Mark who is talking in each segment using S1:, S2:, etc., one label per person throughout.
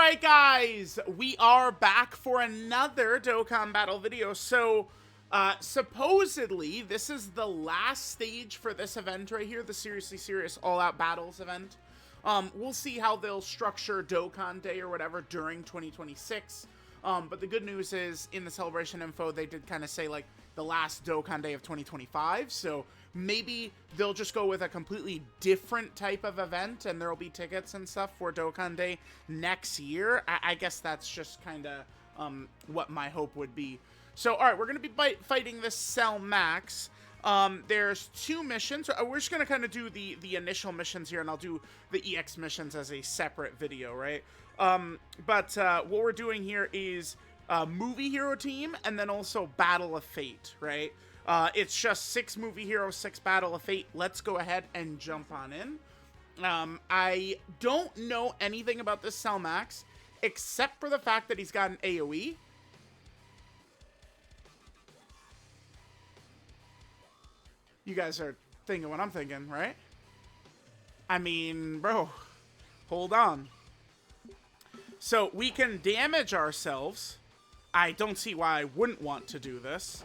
S1: Alright guys, we are back for another Dokkan battle video. So, supposedly, this is the last stage for this event right here, the Seriously Serious All Out Battles event. We'll see how they'll structure Dokkan Day or whatever during 2026. But the good news is, in the celebration info, they did kind of say, like, the last Dokkan Day of 2025, so maybe they'll just go with a completely different type of event, and there'll be tickets and stuff for Dokkan Day next year. I guess that's just kind of what my hope would be. So, alright, we're going to be fighting this Cell Max. There's two missions. We're just going to kind of do the initial missions here, and I'll do the EX missions as a separate video, right? But what we're doing here is Movie Hero Team, and then also Battle of Fate, right? It's just 6 Movie Heroes, 6 Battle of Fate. Let's go ahead and jump on in. I don't know anything about this Cell Max, except for the fact that he's got an AoE. You guys are thinking what I'm thinking, right? I mean, bro, hold on. So we can damage ourselves. I don't see why I wouldn't want to do this.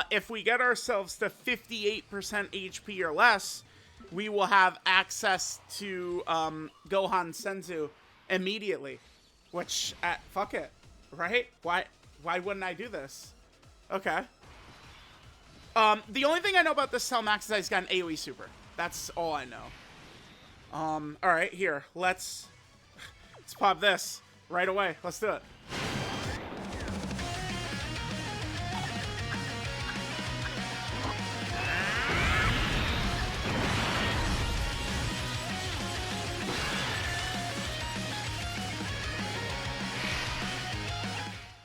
S1: If we get ourselves to 58% HP or less, we will have access to Gohan Senzu immediately. Which, fuck it, right? Why wouldn't I do this? Okay. The only thing I know about this Cell Max is that he's got an AoE super. That's all I know. Alright, here. Let's pop this right away. Let's do it.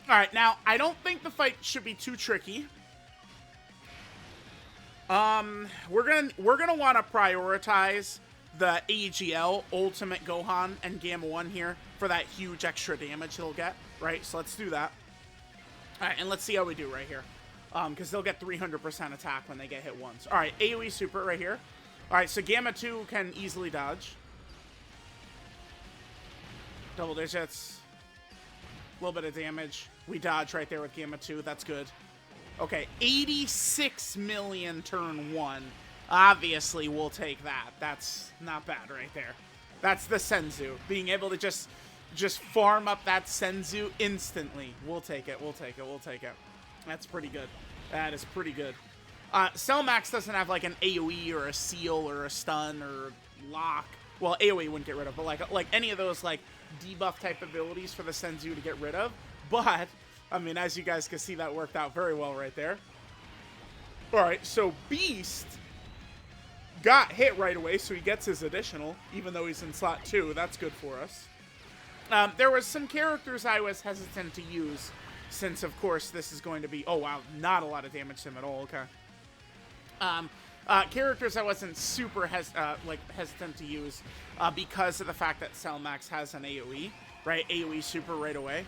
S1: Alright, now, I don't think the fight should be too tricky. We're gonna want to prioritize the AGL, Ultimate Gohan, and Gamma 1 here for that huge extra damage they'll get, right? So let's do that. Alright, and let's see how we do right here. Because they'll get 300% attack when they get hit once. Alright, AoE Super right here. Alright, so Gamma 2 can easily dodge. Double digits. A little bit of damage. We dodge right there with Gamma 2. That's good. Okay, 86 million turn 1. Obviously, we'll take that. That's not bad right there. That's the Senzu. Being able to just farm up that Senzu instantly. We'll take it. We'll take it. We'll take it. That's pretty good. That is pretty good. Cell Max doesn't have like an AoE or a seal or a stun or lock. Well, AoE wouldn't get rid of, but like any of those like debuff type abilities for the Senzu to get rid of. But I mean, as you guys can see, that worked out very well right there. Alright, so Beast got hit right away, so he gets his additional, even though he's in slot 2. That's good for us. There was some characters I was hesitant to use, since, of course, this is going to be... Oh, wow, not a lot of damage to him at all. Okay. Characters I wasn't super hesitant to use because of the fact that Cell Max has an AoE, right? AoE Super right away.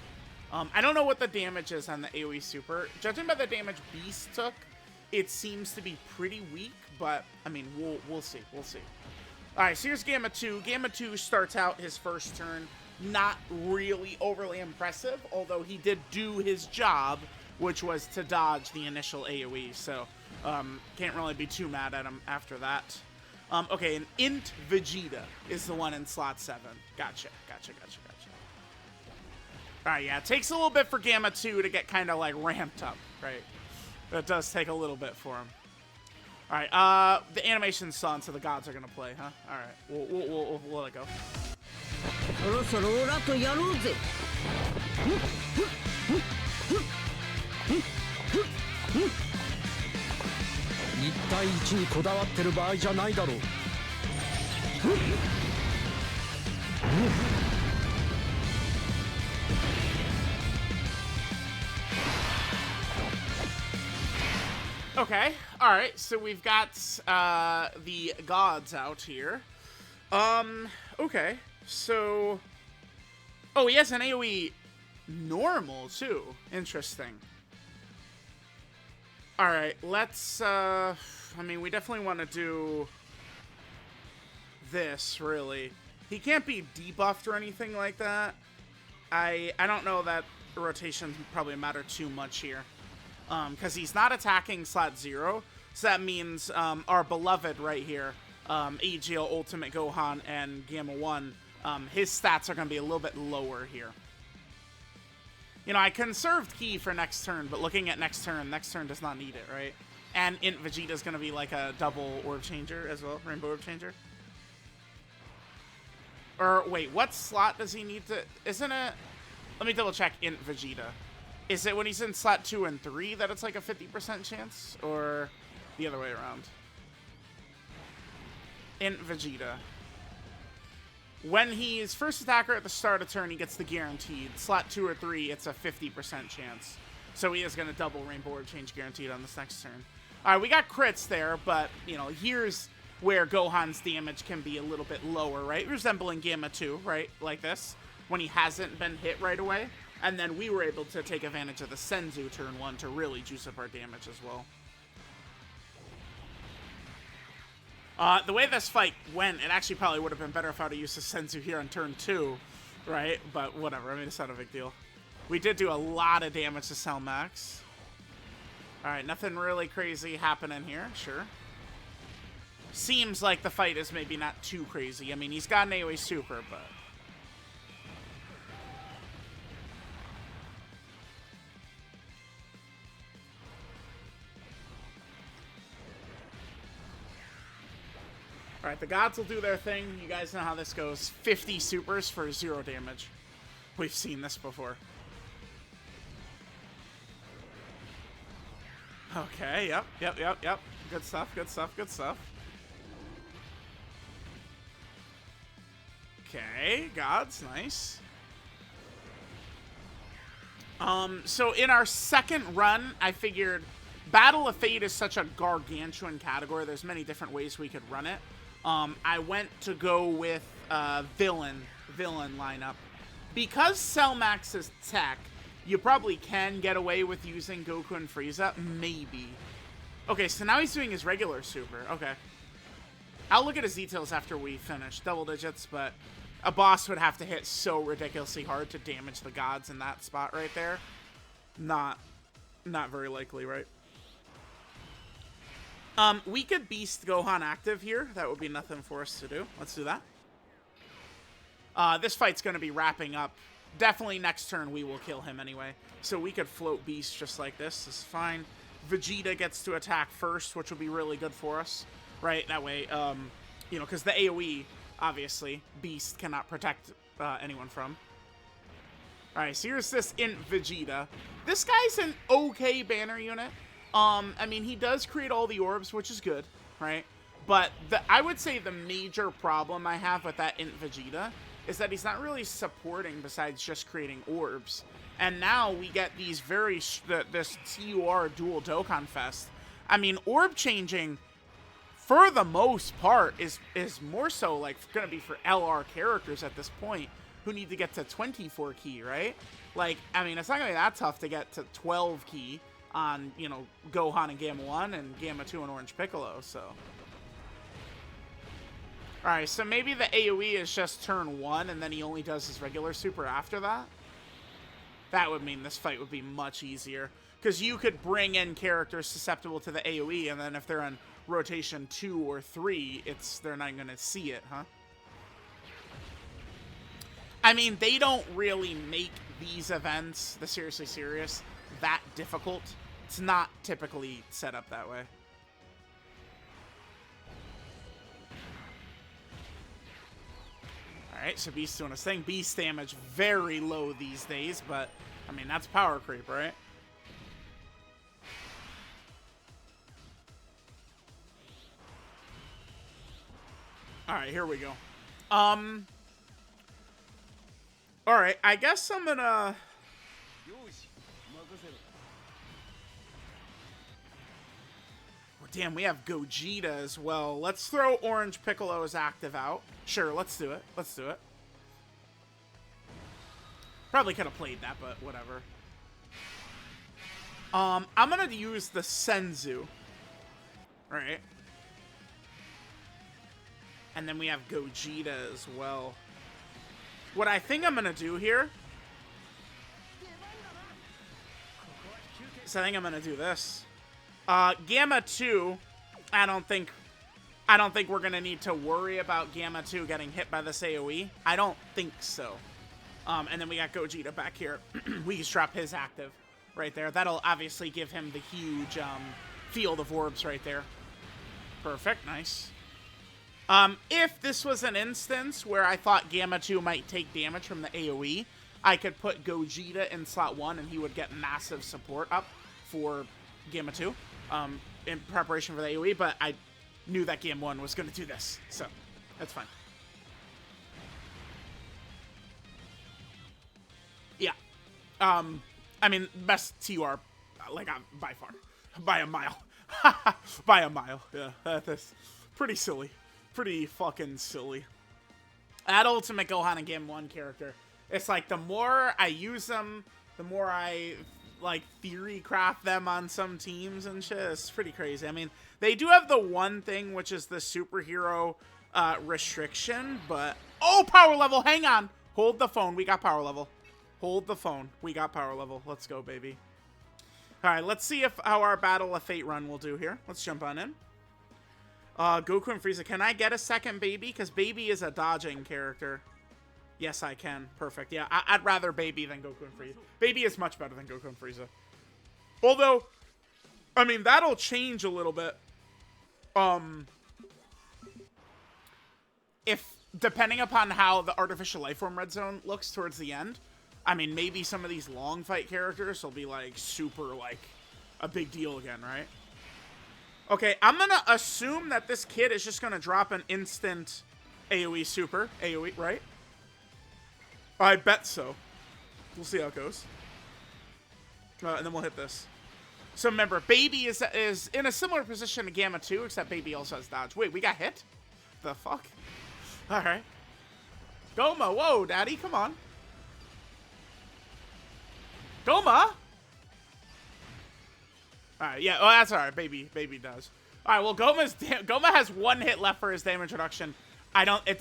S1: I don't know what the damage is on the AoE Super. Judging by the damage Beast took, it seems to be pretty weak, but, I mean, we'll see. We'll see. Alright, so here's Gamma 2. Gamma 2 starts out his first turn. Not really overly impressive, although he did do his job, which was to dodge the initial AoE, so can't really be too mad at him after that. Okay, and Int Vegeta is the one in slot 7. Gotcha. Alright, yeah, it takes a little bit for Gamma 2 to get kind of, like, ramped up, right? That does take a little bit for him. Alright, the animation's on, so the gods are gonna play, huh? Alright, we'll let it go. Okay, alright, so we've got the gods out here. Okay, so... Oh, he has an AoE normal, too. Interesting. Alright, let's, I mean, we definitely want to do this, really. He can't be debuffed or anything like that. I don't know that rotations probably matter too much here. Because he's not attacking slot 0, so that means our beloved right here, AGL Ultimate Gohan and Gamma 1, his stats are going to be a little bit lower here. You know, I conserved Ki for next turn, but looking at next turn does not need it, right? And Int Vegeta's going to be like a double orb changer as well, Rainbow Orb Changer. Or, wait, what slot does he need to... Isn't it... Let me double check Int Vegeta. Is it when he's in slot 2 and 3 that it's like a 50% chance? Or the other way around? Int Vegeta. When he's first attacker at the start of turn, he gets the guaranteed. Slot 2 or 3, it's a 50% chance. So he is going to double Rainbow Orb Change guaranteed on this next turn. Alright, we got crits there, but, you know, here's where Gohan's damage can be a little bit lower, right? Resembling Gamma 2, right? Like this. When he hasn't been hit right away. And then we were able to take advantage of the Senzu turn 1 to really juice up our damage as well. The way this fight went, it actually probably would have been better if I would have used the Senzu here on turn 2, right? But whatever, I mean, it's not a big deal. We did do a lot of damage to Cell Max. Alright, nothing really crazy happening here, sure. Seems like the fight is maybe not too crazy. I mean, he's got an AoE super, but... Alright, the gods will do their thing. You guys know how this goes. 50 supers for 0 damage. We've seen this before. Okay, yep. Good stuff, good stuff, good stuff. Okay, gods, nice. So in our second run, I figured Battle of Fate is such a gargantuan category. There's many different ways we could run it. I went to go with villain lineup. Because Cell Max is tech, you probably can get away with using Goku and Frieza. Maybe. Okay, so now he's doing his regular super. Okay. I'll look at his details after we finish. Double digits, but a boss would have to hit so ridiculously hard to damage the gods in that spot right there. Not very likely, right? We could Beast Gohan active here. That would be nothing for us to do. Let's do that. This fight's going to be wrapping up. Definitely next turn we will kill him anyway. So we could float Beast just like this. This is fine. Vegeta gets to attack first, which will be really good for us. Right? That way, you know, because the AoE, obviously, Beast cannot protect anyone from. Alright, so here's this Int Vegeta. This guy's an okay banner unit. I mean, he does create all the orbs, which is good, right? But I would say the major problem I have with that Int Vegeta is that he's not really supporting besides just creating orbs. And now we get these this TUR dual Dokkan Fest. I mean, orb changing, for the most part, is more so like going to be for LR characters at this point who need to get to 24 Ki, right? Like, I mean, it's not going to be that tough to get to 12 Ki on, you know, Gohan and Gamma 1 and Gamma 2 and Orange Piccolo, so. Alright, so maybe the AoE is just turn 1 and then he only does his regular super after that? That would mean this fight would be much easier. Because you could bring in characters susceptible to the AoE, and then if they're on rotation 2 or 3, they're not going to see it, huh? I mean, they don't really make these events, the Seriously Serious, that difficult. It's not typically set up that way. Alright, so Beast doing his thing. Beast damage very low these days, but, I mean, that's power creep, right? Alright, here we go. Alright, I guess I'm gonna... Damn, we have Gogeta as well. Let's throw Orange Piccolo's active out. Sure, let's do it. Let's do it. Probably could have played that, but whatever. I'm gonna use the Senzu. Right. And then we have Gogeta as well. What I think I'm gonna do here so I think I'm gonna do this. Gamma 2, I don't think we're gonna need to worry about Gamma 2 getting hit by this AoE. I don't think so. And then we got Gogeta back here. We just drop his active right there. That'll obviously give him the huge field of orbs right there. Perfect, nice. If this was an instance where I thought Gamma 2 might take damage from the AoE, I could put Gogeta in slot 1 and he would get massive support up for Gamma 2 in preparation for the AoE, but I knew that Gamma 1 was going to do this, so that's fine. Yeah. I mean, best TUR, like, by far. By a mile. By a mile, yeah. That's pretty silly. Pretty fucking silly. That Ultimate Gohan and Gamma 1 character, it's like the more I use them, the more I, like, theory craft them on some teams and shit. It's pretty crazy. I mean, they do have the one thing, which is the superhero restriction, but... Oh, power level! Hang on! Hold the phone. We got power level. Hold the phone. We got power level. Let's go, baby. Alright, let's see how our Battle of Fate run will do here. Let's jump on in. Goku and Frieza. Can I get a second Baby? Because Baby is a dodging character. Yes, I can. Perfect. Yeah, I'd rather Baby than Goku and Frieza. Baby is much better than Goku and Frieza. Although, I mean, that'll change a little bit. Depending upon how the Artificial Lifeform Red Zone looks towards the end, I mean, maybe some of these long fight characters will be, like, super, like, a big deal again, right? Okay, I'm gonna assume that this kid is just gonna drop an instant AoE super. AoE, right? I bet so. We'll see how it goes. And then we'll hit this. So remember, Baby is in a similar position to Gamma 2, except Baby also has dodge. Wait, we got hit? The fuck? Alright. Goma, whoa, daddy, come on. Goma? Alright, yeah, oh, that's alright. Baby does. Alright, well, Goma has one hit left for his damage reduction. It's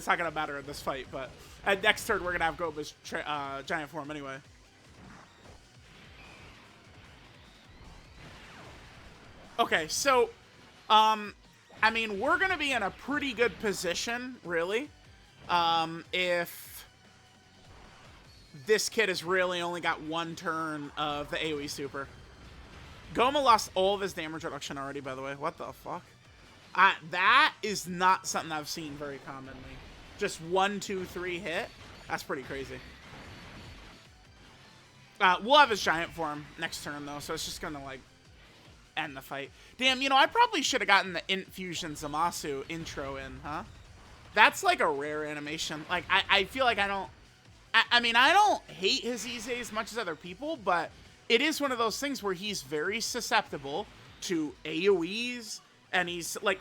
S1: not gonna matter in this fight, but at next turn, we're gonna have Goma's giant form anyway. Okay, so, I mean, we're gonna be in a pretty good position, really, if this kid has really only got one turn of the AoE super. Goma lost all of his damage reduction already, by the way. What the fuck? That is not something I've seen very commonly. Just 1, 2, 3 hit. That's pretty crazy. We'll have his giant form next turn, though, so it's just gonna, like, end the fight. Damn, you know, I probably should have gotten the Infusion Zamasu intro in, huh? That's, like, a rare animation. Like, I feel like I mean, I don't hate his Ize as much as other people, but it is one of those things where he's very susceptible to AoEs, and he's, like,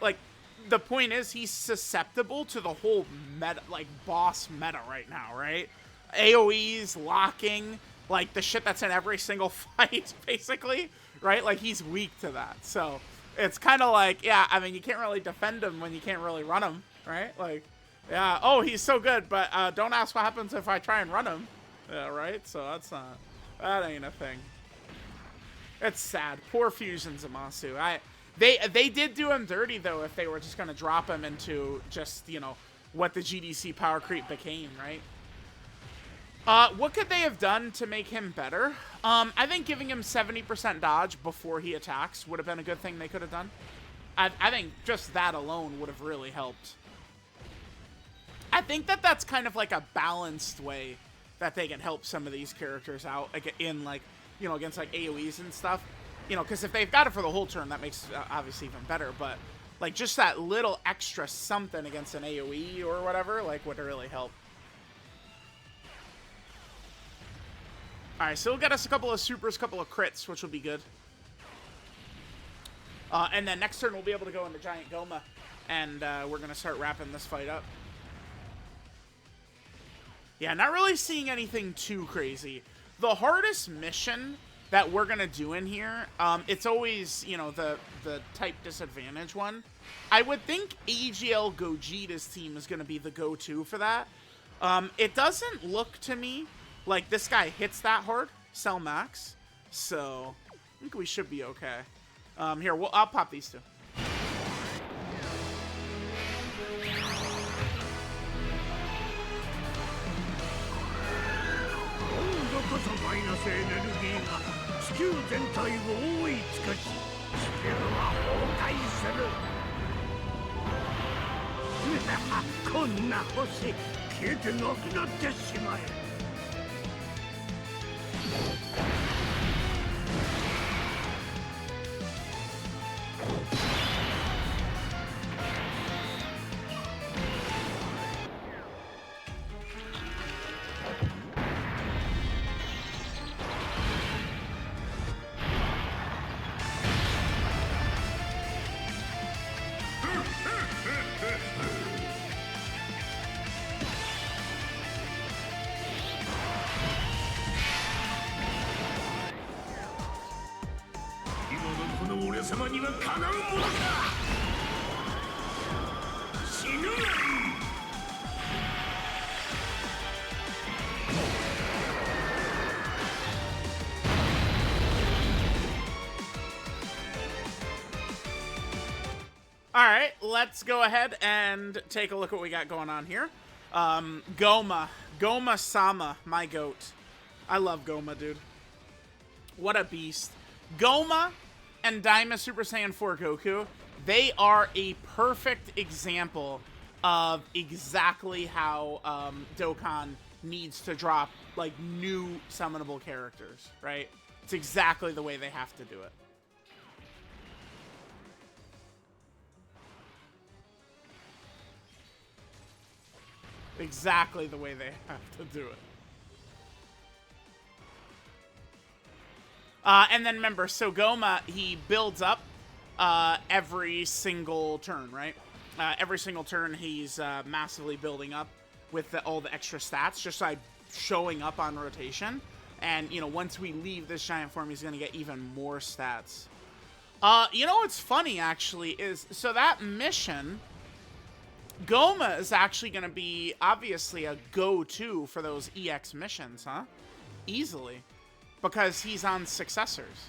S1: the point is he's susceptible to the whole meta, like, boss meta right now, right? AoEs, locking, like, the shit that's in every single fight, basically, right? Like, he's weak to that, so it's kind of like, yeah, I mean, you can't really defend him when you can't really run him, right? Like, yeah, oh, he's so good, but don't ask what happens if I try and run him. Yeah, right? So that ain't a thing. It's sad. Poor Fusion Zamasu. They did do him dirty, though, if they were just going to drop him into just, you know, what the GDC power creep became, right? What could they have done to make him better? I think giving him 70% dodge before he attacks would have been a good thing they could have done. I think just that alone would have really helped. I think that's kind of like a balanced way that they can help some of these characters out in, like, you know, against, like, AoEs and stuff. You know, because if they've got it for the whole turn, that makes obviously even better. But, like, just that little extra something against an AoE or whatever, like, would really help. Alright, so it'll get us a couple of supers, a couple of crits, which will be good. And then next turn, we'll be able to go into Giant Goma, and we're going to start wrapping this fight up. Yeah, not really seeing anything too crazy. The hardest mission that we're going to do in here, it's always, you know, the type disadvantage one. I would think AGL Gogeta's team is going to be the go-to for that. It doesn't look to me like this guy hits that hard, Cell Max. So, I think we should be okay. Here, I'll pop these two. Alright, let's go ahead and take a look at what we got going on here. Goma. Goma-sama, my goat. I love Goma, dude. What a beast. Goma and Daima Super Saiyan 4 Goku, they are a perfect example of exactly how Dokkan needs to drop, like, new summonable characters, right? It's exactly the way they have to do it. Exactly the way they have to do it. And then remember, so Goma, he builds up every single turn, right? Every single turn, he's massively building up with all the extra stats, just like showing up on rotation. And, you know, once we leave this giant form, he's going to get even more stats. You know what's funny, actually, is, so that mission, Goma is actually going to be, obviously, a go-to for those EX missions, huh? Easily. Because he's on successors.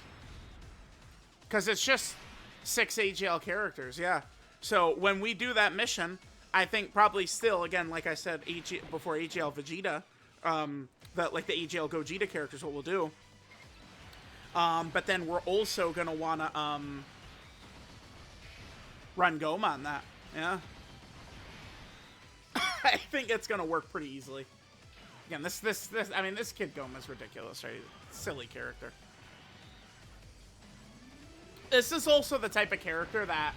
S1: Because it's just 6 AGL characters, yeah. So when we do that mission, I think probably still, again, like I said before AGL Vegeta, like the AGL Gogeta characters, what we'll do. But then we're also going to want to run Goma on that, yeah. I think it's going to work pretty easily. Again, I mean, this kid Goma's ridiculous, right? Silly character. This is also the type of character that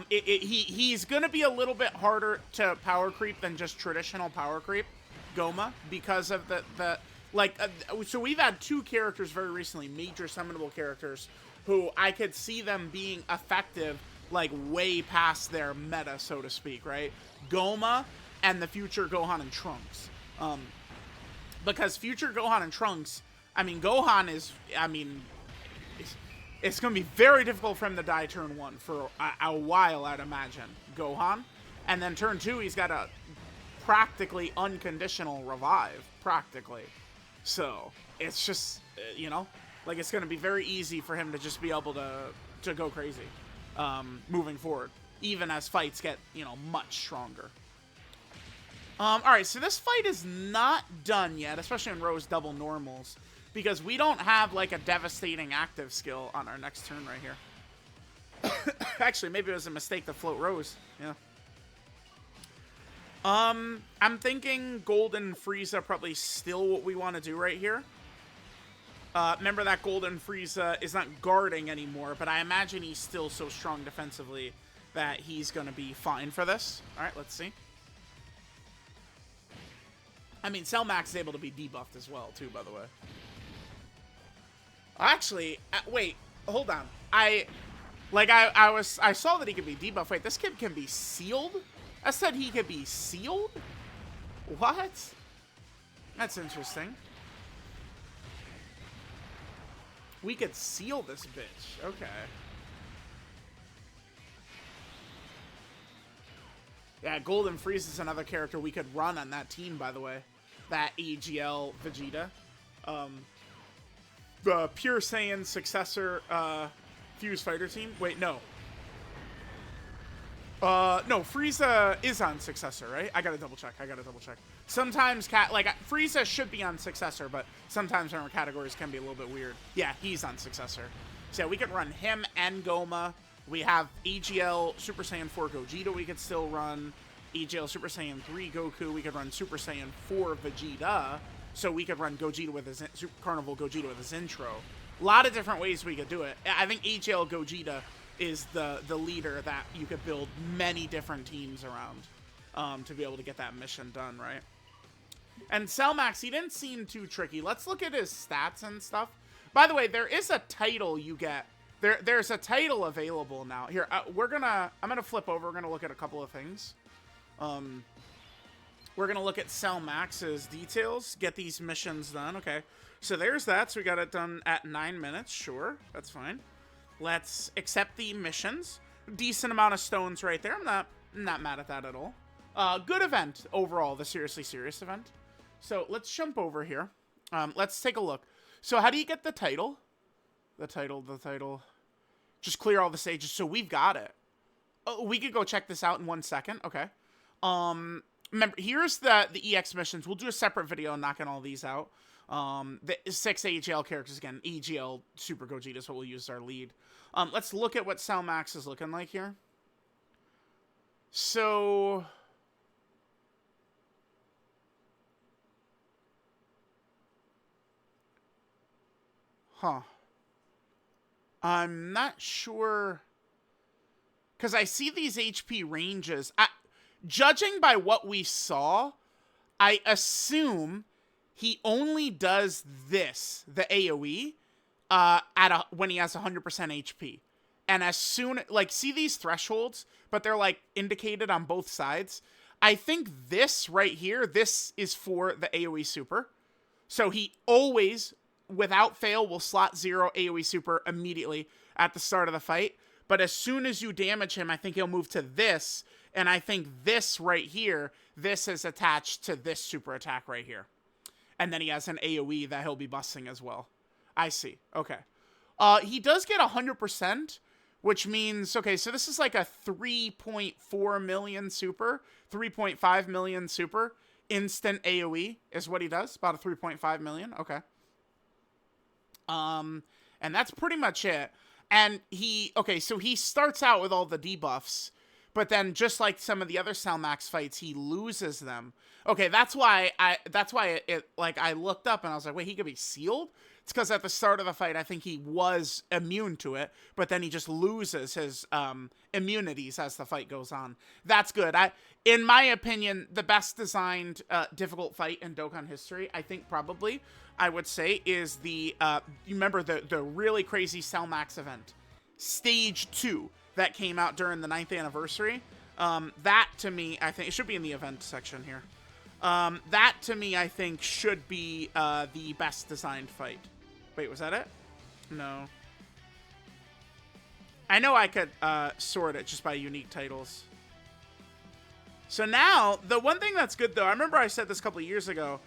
S1: he's going to be a little bit harder to power creep than just traditional power creep, Goma, because of so we've had 2 characters very recently, major summonable characters, who I could see them being effective, like, way past their meta, so to speak, right? Goma and the future Gohan and Trunks. Because future Gohan and Trunks, I mean, Gohan is, I mean, it's going to be very difficult for him to die turn 1 for a while, I'd imagine. Gohan. And then turn 2, he's got a practically unconditional revive. Practically. So, it's just, you know, like, it's going to be very easy for him to just be able to go crazy moving forward. Even as fights get, you know, much stronger. Alright, so this fight is not done yet, especially in Rose double normals, because we don't have, like, a devastating active skill on our next turn right here. Actually, maybe it was a mistake to float Rose, yeah. I'm thinking Golden Frieza probably still what we want to do right here. Remember that Golden Frieza is not guarding anymore, but I imagine he's still so strong defensively that he's going to be fine for this. Alright, let's see. I mean, Cell Max is able to be debuffed as well, too, by the way. Actually, wait, hold on. I saw that he could be debuffed. Wait, this kid can be sealed? I said he could be sealed? What? That's interesting. We could seal this bitch. Okay. Yeah, Golden Freeze is another character we could run on that team, by the way. That AGL Vegeta. the Pure Saiyan successor Fuse Fighter team. Wait, no. No, Frieza is on Successor, right? I gotta double check. Sometimes, Frieza should be on Successor, but sometimes our categories can be a little bit weird. Yeah, he's on Successor. So yeah, we could run him and Goma. We have EGL Super Saiyan 4 Gogeta we could still run. EGL Super Saiyan 3 Goku. We could run Super Saiyan 4 Vegeta. So we could run Gogeta with his Carnival Gogeta with his intro. A lot of different ways we could do it. I think EGL Gogeta is the leader that you could build many different teams around to be able to get that mission done, right? And Cellmax, he didn't seem too tricky. Let's look at his stats and stuff. By the way, there is a title you get. There's a title available now. Here, I'm gonna flip over. We're gonna look at a couple of things. We're gonna look at Cellmax's details. Get these missions done. Okay, so there's that. So we got it done at 9 minutes. Sure, that's fine. Let's accept the missions. Decent amount of stones right there. I'm not mad at that at all. Good event overall, the Seriously Serious event. So let's jump over here. Let's take a look. So how do you get the title? The title. Just clear all the stages. So we've got it. Oh, we could go check this out in 1 second. Okay. Remember, here's the EX missions. We'll do a separate video knocking all these out. The 6 AGL characters again. EGL Super Gogeta is what we'll use as our lead. Let's look at what Cellmax is looking like here. So, I'm not sure, because I see these HP ranges. Judging by what we saw, I assume he only does this, the AoE, when he has 100% HP. And as soon, see these thresholds, but they're, indicated on both sides. I think this right here, this is for the AoE super. So he always, without fail, will slot 0 AoE super immediately at the start of the fight. But as soon as you damage him, I think he'll move to this. And I think this right here, this is attached to this super attack right here. And then he has an AoE that he'll be busting as well. I see. Okay. He does get 100%, which means, okay, so this is like a 3.4 million super, 3.5 million super. Instant AoE is what he does. About a 3.5 million. Okay. And that's pretty much it. And so he starts out with all the debuffs, but then just like some of the other Cellmax fights, he loses them. Okay, that's why I looked up and I was like, wait, he could be sealed? It's because at the start of the fight, I think he was immune to it, but then he just loses his immunities as the fight goes on. That's good. In my opinion, the best designed difficult fight in Dokkan history, I think probably, I would say, is the, you remember the really crazy Cellmax event, Stage 2, that came out during the 9th anniversary. That, to me, I think, it should be in the event section here. That, to me, I think, should be the best designed fight. Wait, was that it? No. I know I could sort it just by unique titles. So now, the one thing that's good, though, I remember I said this a couple of years ago,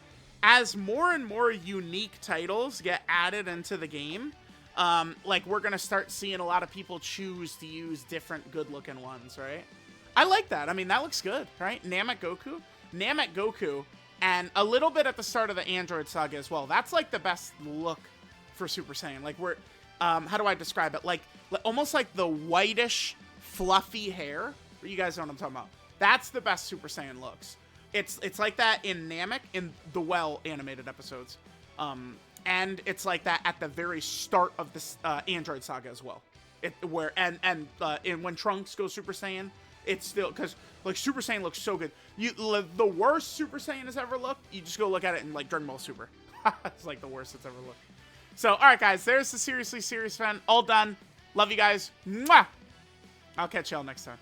S1: as more and more unique titles get added into the game, we're going to start seeing a lot of people choose to use different good-looking ones, right? I like that. I mean, that looks good, right? Namek Goku, and a little bit at the start of the Android saga as well. That's, the best look for Super Saiyan. How do I describe it? Almost like the whitish, fluffy hair. You guys know what I'm talking about. That's the best Super Saiyan looks. It's like that in Namek, in the Well animated episodes. And it's like that at the very start of this Android saga as well. When Trunks goes Super Saiyan, it's still, because Super Saiyan looks so good. The worst Super Saiyan has ever looked, you just go look at it in Dragon Ball Super. It's the worst it's ever looked. So, alright guys, there's the Seriously Serious fan. All done. Love you guys. Mwah! I'll catch y'all next time.